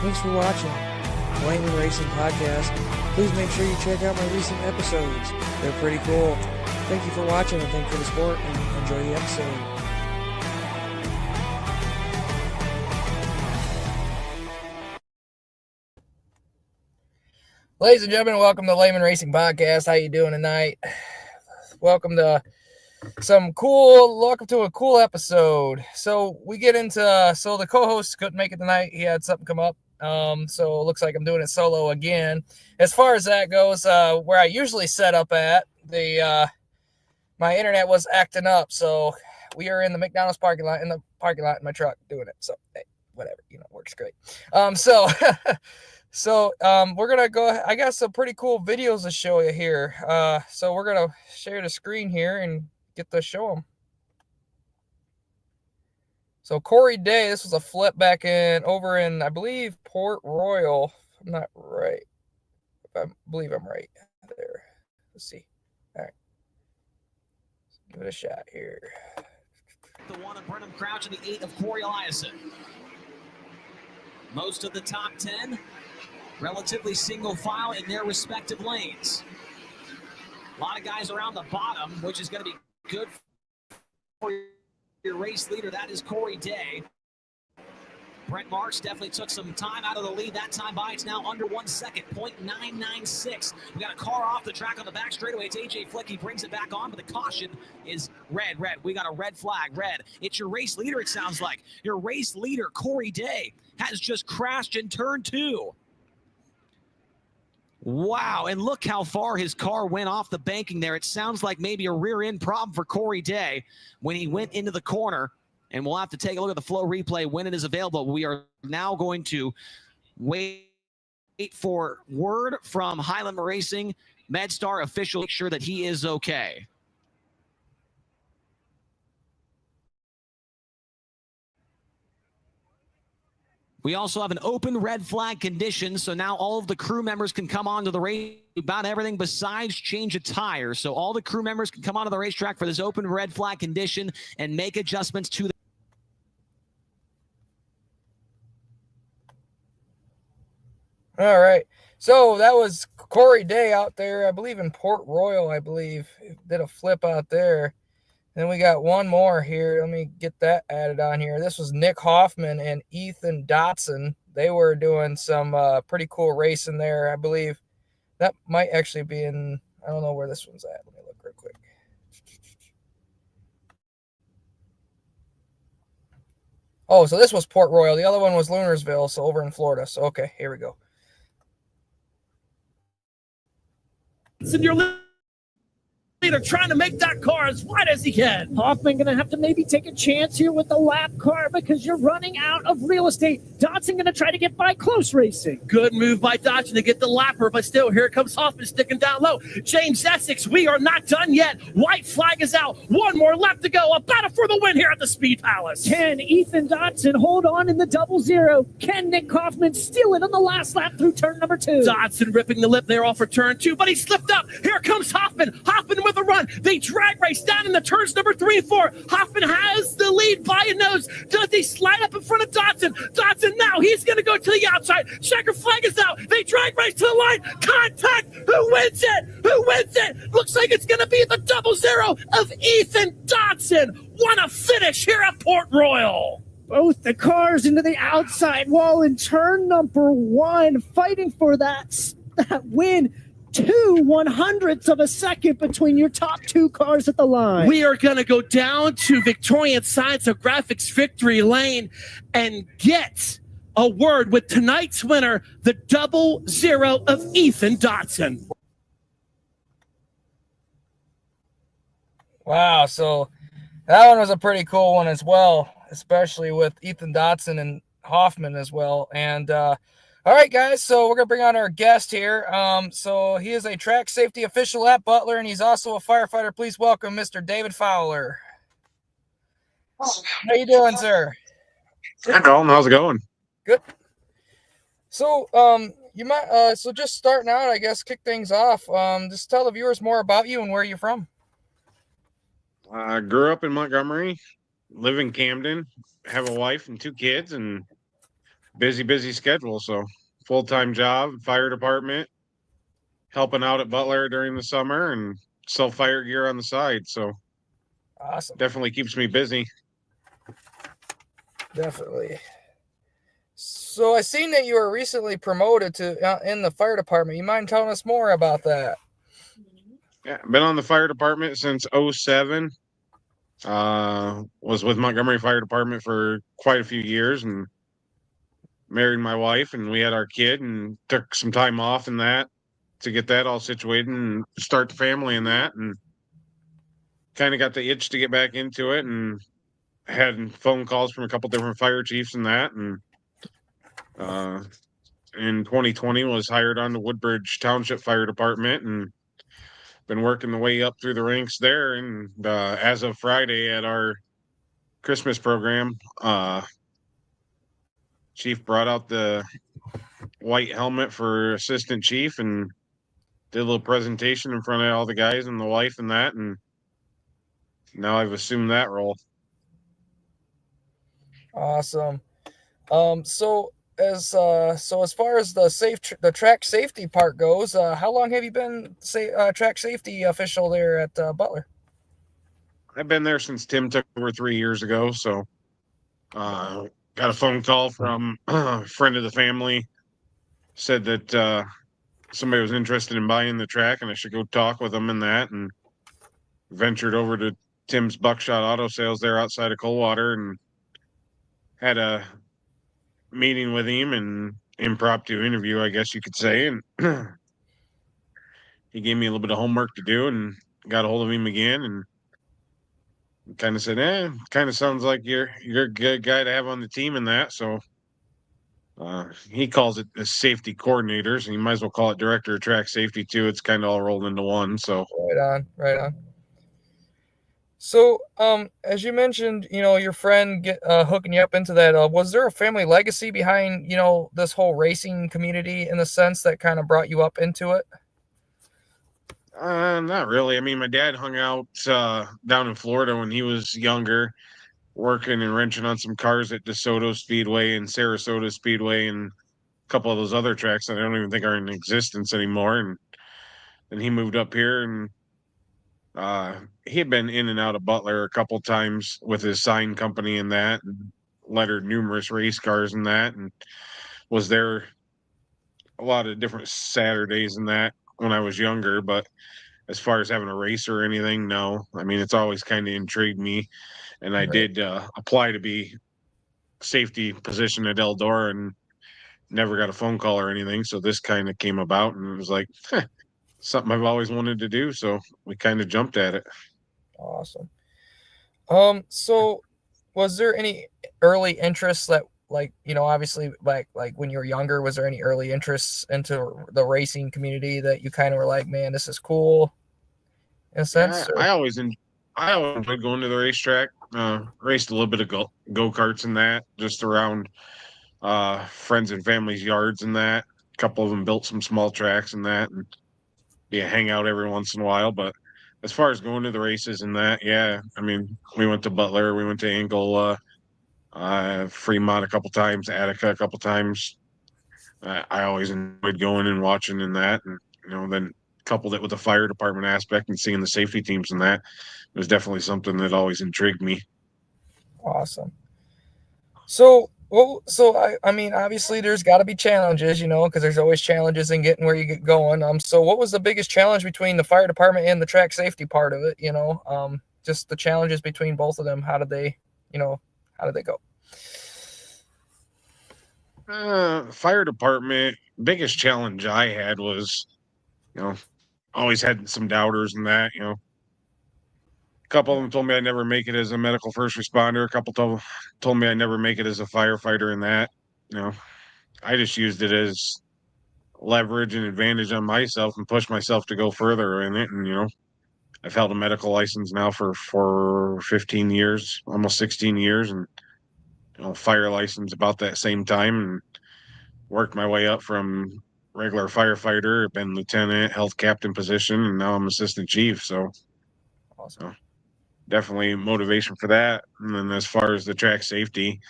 Thanks for watching Lehman Racing Podcast. Please make sure you check out my recent episodes. They're pretty cool. Thank you for watching and thank you for the support and enjoy the episode. Ladies and gentlemen, welcome to Lehman Racing Podcast. How you doing tonight? Welcome to a cool episode. So we get into, the co-host couldn't make it tonight. He had something come up. So it looks like I'm doing it solo again. As far as that goes, where I usually set up at, my internet was acting up. So we are in the McDonald's parking lot in my truck doing it. So, hey, whatever, works great. So we're going to go, I got some pretty cool videos to show you here. So we're going to share the screen here and get to show them. So Corey Day, this was a flip back over in, I believe, Port Royal. I'm not right. I believe I'm right there. Let's see. All right. Let's give it a shot here. The 1 of Brenham Crouch and the 8 of Corey Eliason. Most of the top 10 relatively single file in their respective lanes. A lot of guys around the bottom, which is going to be good for your race leader. That is Corey Day. Brent Marks definitely took some time out of the lead that time by. It's now under 1 second, 0.996. We got a car off the track on the back straightaway. It's AJ Flick. He brings it back on, but the caution is red. We got a red flag, red. It's your race leader, it sounds like. Your race leader, Corey Day, has just crashed in turn 2. Wow, and look how far his car went off the banking there. It sounds like maybe a rear end problem for Corey Day when he went into the corner. And we'll have to take a look at the flow replay when it is available. We are now going to wait for word from Highland Racing MedStar official, make sure that he is okay. We also have an open red flag condition, so now all of the crew members can come onto the race about everything besides change a tire. So all the crew members can come onto the racetrack for this open red flag condition and make adjustments to the All right. So that was Corey Day out there, I believe in Port Royal, did a flip out there. Then we got one more here. Let me get that added on here. This was Nick Hoffman and Ethan Dotson. They were doing some pretty cool racing there. I believe that might actually be in, I don't know where this one's at. Let me look real quick. Oh, so this was Port Royal. The other one was Lunarsville, so over in Florida. So, okay, here we go. And your leader trying to make that car as wide as he can. Hoffman going to have to maybe take a chance here with the lap car because you're running out of real estate. Dotson going to try to get by close racing. Good move by Dodson to get the lapper, but still, here comes Hoffman sticking down low. James Essex, we are not done yet. White flag is out. One more lap to go. A battle for the win here at the Speed Palace. Can Ethan Dotson hold on in the 0-0? Can Nick Hoffman steal it on the last lap through turn number 2? Dodson ripping the lip there off for turn 2, but he slipped up. Here comes Hoffman. Hoffman with a run. They drag race down in the turns number 3 and 4. Hoffman has the lead by a nose. Does he slide up in front of Dotson? Dotson now, he's going to go to the outside. Checker flag is out. They drag race to the line. Contact. Who wins it? Who wins it? Looks like it's going to be the 0-0 of Ethan Dotson. What a finish here at Port Royal. Both the cars into the outside wall in turn number 1, fighting for that win. 0.02 of a second between your top 2 cars at the line. We are going to go down to Victorian Science of Graphics Victory Lane and get a word with tonight's winner, the 0-0 of Ethan Dotson. Wow, so that one was a pretty cool one as well, especially with Ethan Dotson and Hoffman as well. And all right, guys, so we're going to bring on our guest here. So he is a track safety official at Butler, and he's also a firefighter. Please welcome Mr. David Fowler. How you doing, sir? Hi, Dalton. How's it going? Good. So you might so just starting out, I guess, kick things off. Just tell the viewers more about you and where you're from. I grew up in Montgomery, live in Camden, have a wife and 2 kids, and busy schedule. So full-time job, fire department, helping out at Butler during the summer, and sell fire gear on the side. So Awesome. definitely keeps me busy. Definitely. So I seen that you were recently promoted to in the fire department. You mind telling us more about that? Yeah, been on the fire department since '07. Was with Montgomery Fire Department for quite a few years, and married my wife, and we had our kid, and took some time off in that to get that all situated and start the family in that, and kind of got the itch to get back into it, and had phone calls from a couple different fire chiefs and that, and uh, in 2020 was hired on the Woodbridge Township Fire Department, and been working the way up through the ranks there. And as of Friday at our Christmas program, chief brought out the white helmet for assistant chief and did a little presentation in front of all the guys and the wife and that, and now I've assumed that role. Awesome. So as far as the track safety part goes, how long have you been track safety official there at Butler? I've been there since Tim took over 3 years ago. So got a phone call from a friend of the family, said that somebody was interested in buying the track and I should go talk with them and that, and ventured over to Tim's Buckshot Auto Sales there outside of Coldwater and had a meeting with him and impromptu interview, I guess you could say. And he gave me a little bit of homework to do, and got a hold of him again and kind of said, kind of sounds like you're a good guy to have on the team in that. So he calls it the safety coordinators, and you might as well call it director of track safety too. It's kind of all rolled into one. So Right on. So, as you mentioned, your friend hooking you up into that. Was there a family legacy behind, this whole racing community in the sense that kind of brought you up into it? Not really. I mean, my dad hung out down in Florida when he was younger, working and wrenching on some cars at DeSoto Speedway and Sarasota Speedway and a couple of those other tracks that I don't even think are in existence anymore. And then he moved up here, and he had been in and out of Butler a couple times with his sign company and that, and lettered numerous race cars and that, and was there a lot of different Saturdays and that when I was younger. But as far as having a race or anything, no. I mean, it's always kind of intrigued me, and I Right. did apply to be safety position at Eldora and never got a phone call or anything. So this kind of came about, and it was like something I've always wanted to do. So we kind of jumped at it. Awesome. So was there any early interests that obviously like when you were younger, was there any early interests into the racing community that you kind of were like, man, this is cool in a Yeah, sense? Or? I always enjoyed going to the racetrack. Raced a little bit of go karts and that, just around friends and family's yards and that. A couple of them built some small tracks and that, and hang out every once in a while. But as far as going to the races and that, yeah, I mean, we went to Butler, we went to Angola, Fremont a couple times, Attica a couple times. I always enjoyed going and watching and that, and then coupled it with the fire department aspect and seeing the safety teams and that, it was definitely something that always intrigued me. Awesome. So I mean, obviously there's got to be challenges, because there's always challenges in getting where you get going. So what was the biggest challenge between the fire department and the track safety part of it? Just the challenges between both of them. How did they go? Fire department, biggest challenge I had was, always had some doubters and that, a couple of them told me I'd never make it as a medical first responder. A couple told me I'd never make it as a firefighter in that. I just used it as leverage and advantage on myself and push myself to go further in it. And, I've held a medical license now for 15 years, almost 16 years, and, fire license about that same time, and worked my way up from regular firefighter, been lieutenant, health captain position, and now I'm assistant chief. So Awesome. definitely motivation for that. And then as far as the track safety,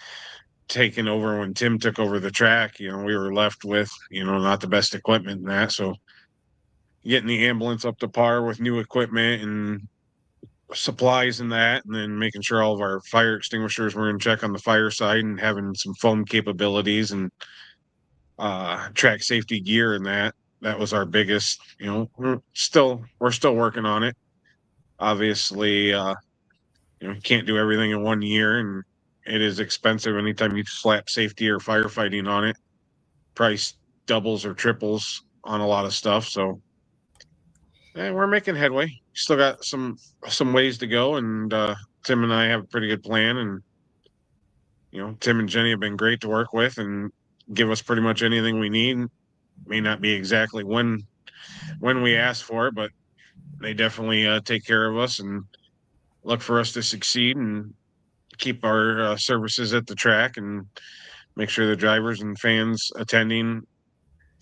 taken over when Tim took over the track. We were left with, not the best equipment and that. So getting the ambulance up to par with new equipment and supplies and that, and then making sure all of our fire extinguishers were in check on the fire side and having some foam capabilities and track safety gear and that was our biggest. We're still working on it. Obviously, you can't do everything in 1 year, and it is expensive anytime you slap safety or firefighting on it. Price doubles or triples on a lot of stuff. So we're making headway. Still got some ways to go, and Tim and I have a pretty good plan. And Tim and Jenny have been great to work with and give us pretty much anything we need. May not be exactly when we ask for it, but they definitely take care of us and look for us to succeed and keep our services at the track and make sure the drivers and fans attending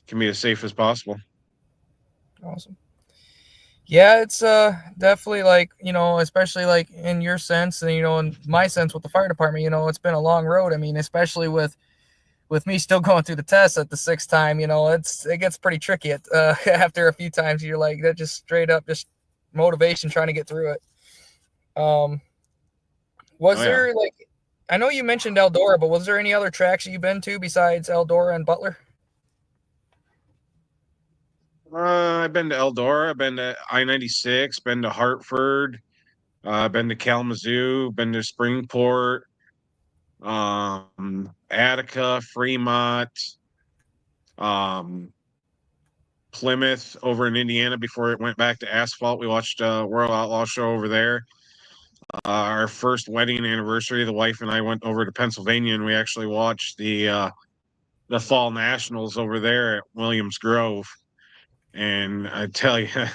can be as safe as possible. Awesome. Yeah, it's definitely like, especially like in your sense and in my sense with the fire department, it's been a long road. I mean, especially with me still going through the test at the 6th time, it gets pretty tricky after a few times. You're like, that just straight up just motivation trying to get through it. There like, I know you mentioned Eldora, but was there any other tracks that you've been to besides Eldora and Butler? I've been to Eldora, I've been to I-96, been to Hartford, been to Kalamazoo, been to Springport, Attica, Fremont, Plymouth over in Indiana before it went back to asphalt. We watched World Outlaw Show over there. Our first wedding anniversary, the wife and I went over to Pennsylvania, and we actually watched the Fall Nationals over there at Williams Grove. And I tell you,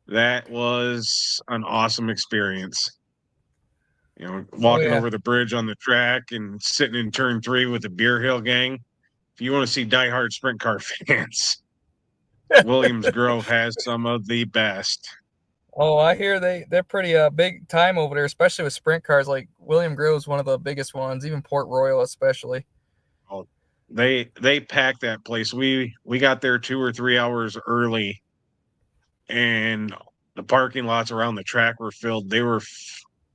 that was an awesome experience. Walking over the bridge on the track and sitting in turn 3 with the Beer Hill gang. If you want to see diehard sprint car fans, Williams Grove has some of the best. Oh, I hear they're pretty big time over there, especially with sprint cars. Like William Grove's one of the biggest ones, even Port Royal especially. Oh, they packed that place. We got there 2 or 3 hours early, and the parking lots around the track were filled.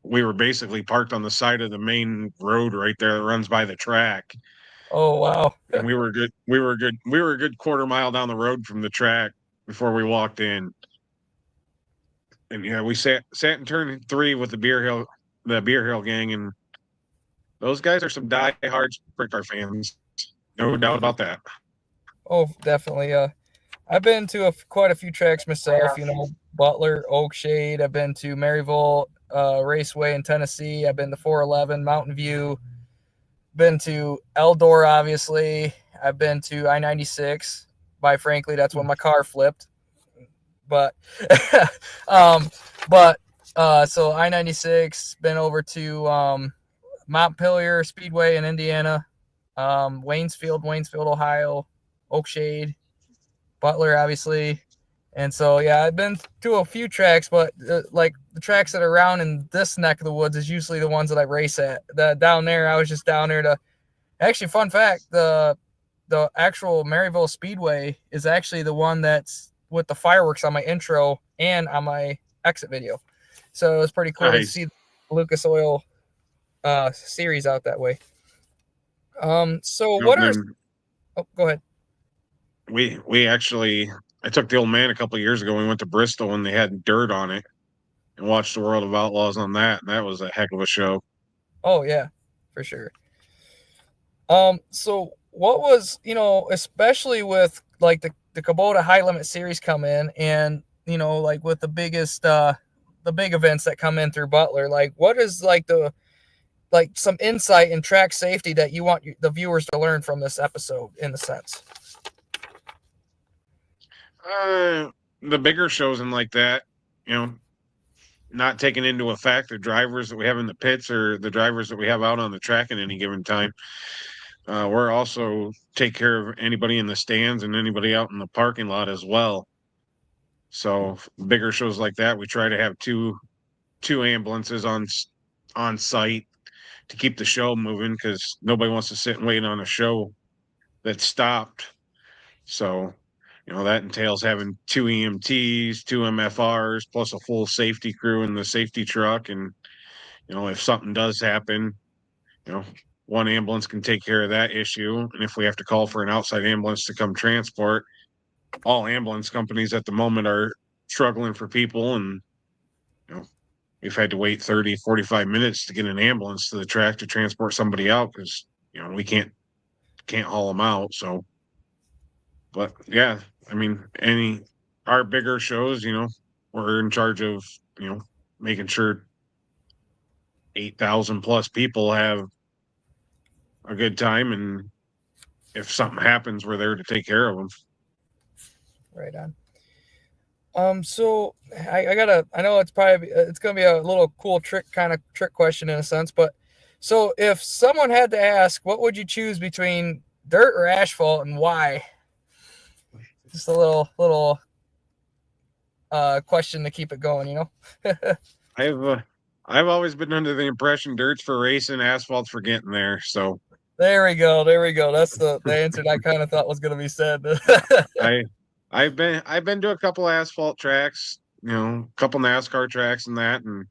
We were basically parked on the side of the main road right there that runs by the track. Oh wow! And we were a good quarter mile down the road from the track before we walked in. And we sat in turn 3 with the Beer Hill gang, and those guys are some diehard sprint car fans, no doubt about that. Oh, definitely. I've been to quite a few tracks myself. Butler, Oakshade. I've been to Maryville Raceway in Tennessee. I've been to 411, Mountain View. Been to Eldora, obviously. I've been to I-96. Frankly, that's when my car flipped. But so I-96, been over to Montpelier Speedway in Indiana, Waynesfield, Ohio, Oakshade, Butler, obviously. And so, yeah, I've been to a few tracks, but like the tracks that are around in this neck of the woods is usually the ones that I race at. Down there, I was just down there to actually, fun fact, the actual Maryville Speedway is actually the one that's with the fireworks on my intro and on my exit video. So it was pretty cool to see the Lucas Oil series out that way. So what are... Oh, go ahead. We actually, I took the old man a couple of years ago. We went to Bristol and they had dirt on it and watched the World of Outlaws on that. And that was a heck of a show. Oh, yeah, for sure. So what was, especially with like the Kubota High Limit Series come in and, like with the biggest, the big events that come in through Butler, like what is like some insight in track safety that you want the viewers to learn from this episode in the sense? The bigger shows and like that, not taking into effect the drivers that we have in the pits or the drivers that we have out on the track at any given time. We're also take care of anybody in the stands and anybody out in the parking lot as well. So bigger shows like that, we try to have two ambulances on site to keep the show moving, because nobody wants to sit and wait on a show that stopped. So, that entails having 2 EMTs, 2 MFRs, plus a full safety crew in the safety truck. And, if something does happen, one ambulance can take care of that issue. And if we have to call for an outside ambulance to come transport, all ambulance companies at the moment are struggling for people. And, we've had to wait 30, 45 minutes to get an ambulance to the track to transport somebody out because, we can't haul them out. So, but yeah, I mean, our bigger shows, we're in charge of, making sure 8,000 plus people have a good time. And if something happens, we're there to take care of them. Right on. So I know it's gonna be a little cool trick question in a sense, but so if someone had to ask, what would you choose between dirt or asphalt and why? Just a little question to keep it going, I've always been under the impression dirt's for racing, asphalt's for getting there. So there we go. That's the answer I kind of thought was gonna be said. I've been to a couple asphalt tracks, a couple NASCAR tracks and that, and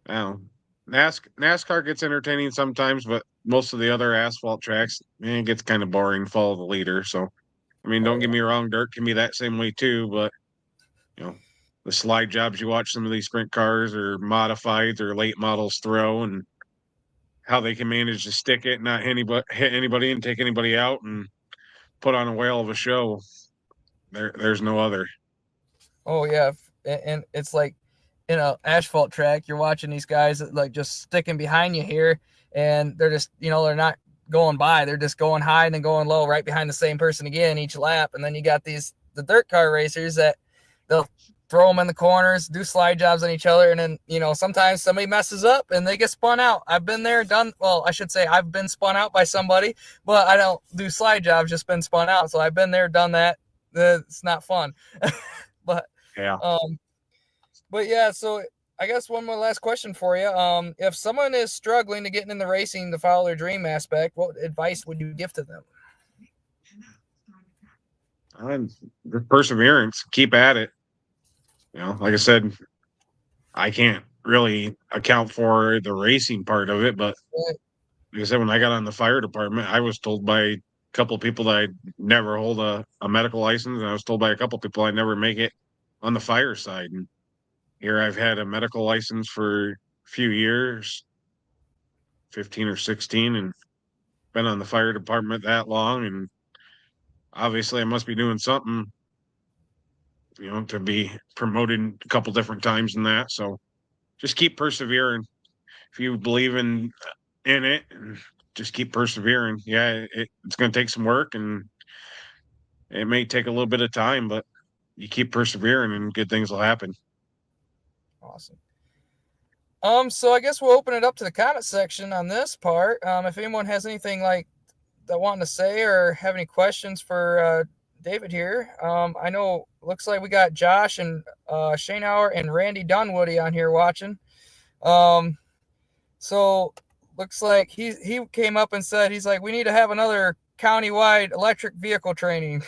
I don't know, NASCAR gets entertaining sometimes, but most of the other asphalt tracks, it gets kind of boring. Follow the leader. So, I mean, don't get me wrong, dirt can be that same way too, but the slide jobs you watch some of these sprint cars or modifieds or late models throw, and how they can manage to stick it, not hit anybody and take anybody out and put on a whale of a show. There's no other. Oh yeah, and it's like in an asphalt track, you're watching these guys like just sticking behind you here, and they're just they're not going by, they're just going high and then going low right behind the same person again each lap. And then you got the dirt car racers that they'll throw them in the corners, do slide jobs on each other, and then sometimes somebody messes up and they get spun out. I've been there, I should say I've been spun out by somebody, but I don't do slide jobs, just been spun out. So I've been there, done that. It's not fun. But yeah. But yeah, so I guess one more last question for you. If someone is struggling to get in the racing, the fowler dream aspect, what advice would you give to them? Perseverance, keep at it. Like I said, I can't really account for the racing part of it, but like I said, when I got on the fire department, I was told by a couple of people that I'd never hold a medical license, and I was told by a couple of people I'd never make it on the fire side. And here I've had a medical license for a few years, 15 or 16, and been on the fire department that long, and obviously I must be doing something, to be promoted a couple different times in that. So just keep persevering. If you believe in it, just keep persevering. Yeah, it's going to take some work, and it may take a little bit of time, but you keep persevering and good things will happen. Awesome. So I guess we'll open it up to the comment section on this part. If anyone has anything like that wanting to say or have any questions for David here. I know looks like we got Josh and Shane Hour and Randy Dunwoody on here watching. So looks like he came up and said he's like, we need to have another countywide electric vehicle training.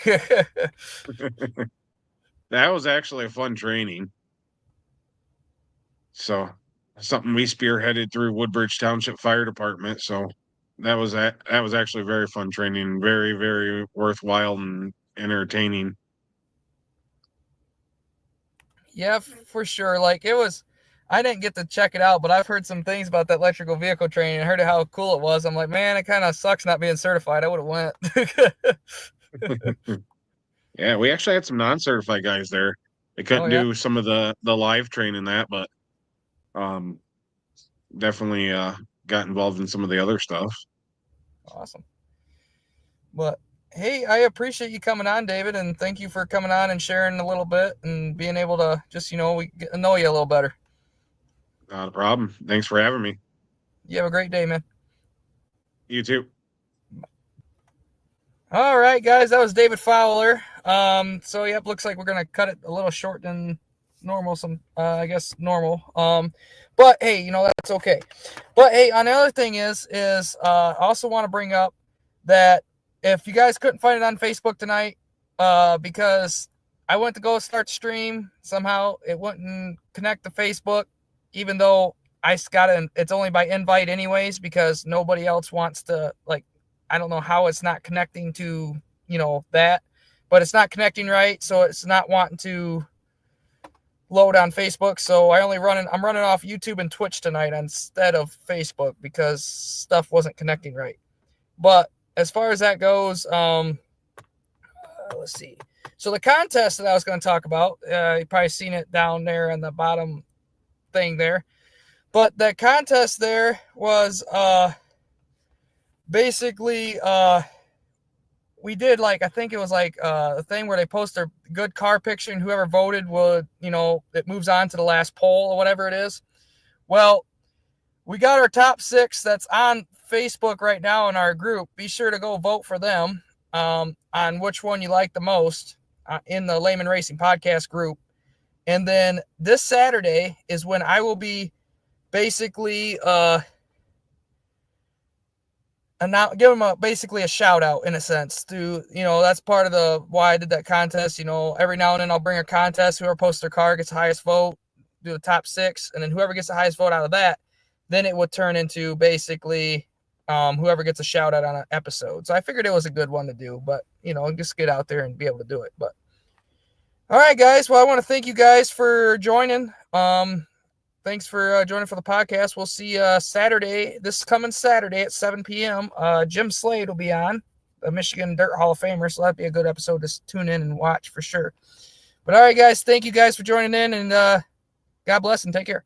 That was actually a fun training. So something we spearheaded through Woodbridge Township Fire Department. So that was actually very fun training, very, very worthwhile and entertaining. Yeah, for sure. Like I didn't get to check it out, but I've heard some things about that electrical vehicle training and heard how cool it was. I'm like, man, it kind of sucks not being certified. I would have went. Yeah, we actually had some non-certified guys there. They couldn't do some of the live training that, but definitely got involved in some of the other stuff. Awesome. But hey, I appreciate you coming on, David, and thank you for coming on and sharing a little bit and being able to just, we get to know you a little better. Not a problem. Thanks for having me. You have a great day, man. You too. All right, guys, that was David Fowler. So, yep, looks like we're going to cut it a little short than normal. I guess normal. But hey, you know, that's okay. But hey, another thing is I also want to bring up that if you guys couldn't find it on Facebook tonight, because I went to go start stream, somehow it wouldn't connect to Facebook, even though it's only by invite anyways, because nobody else wants to, like, I don't know how it's not connecting to, you know, that, but it's not connecting right. So it's not wanting to load on Facebook. So I'm running off YouTube and Twitch tonight instead of Facebook because stuff wasn't connecting right. But as far as that goes, let's see. So the contest that I was going to talk about, you probably seen it down there in the bottom thing there. But the contest there was basically we did, like, I think it was like a thing where they post their good car picture, and whoever voted would, you know, it moves on to the last poll or whatever it is. Well, we got our top 6 that's on Facebook right now in our group. Be sure to go vote for them on which one you like the most in the Lehman Racing Podcast group. And then this Saturday is when I will be basically and now give them basically a shout out, in a sense, to, you know, that's part of the why I did that contest. You know, every now and then I'll bring a contest. Whoever posts their car gets the highest vote, do the top 6, and then whoever gets the highest vote out of that, then it would turn into basically whoever gets a shout out on an episode. So I figured it was a good one to do, but, you know, just get out there and be able to do it. But all right, guys. Well, I want to thank you guys for joining. Thanks for joining for the podcast. We'll see Saturday, this coming Saturday at 7 p.m. Jim Slade will be on, the Michigan Dirt Hall of Famer, so that'd be a good episode to tune in and watch for sure. But all right, guys, thank you guys for joining in, and God bless and take care.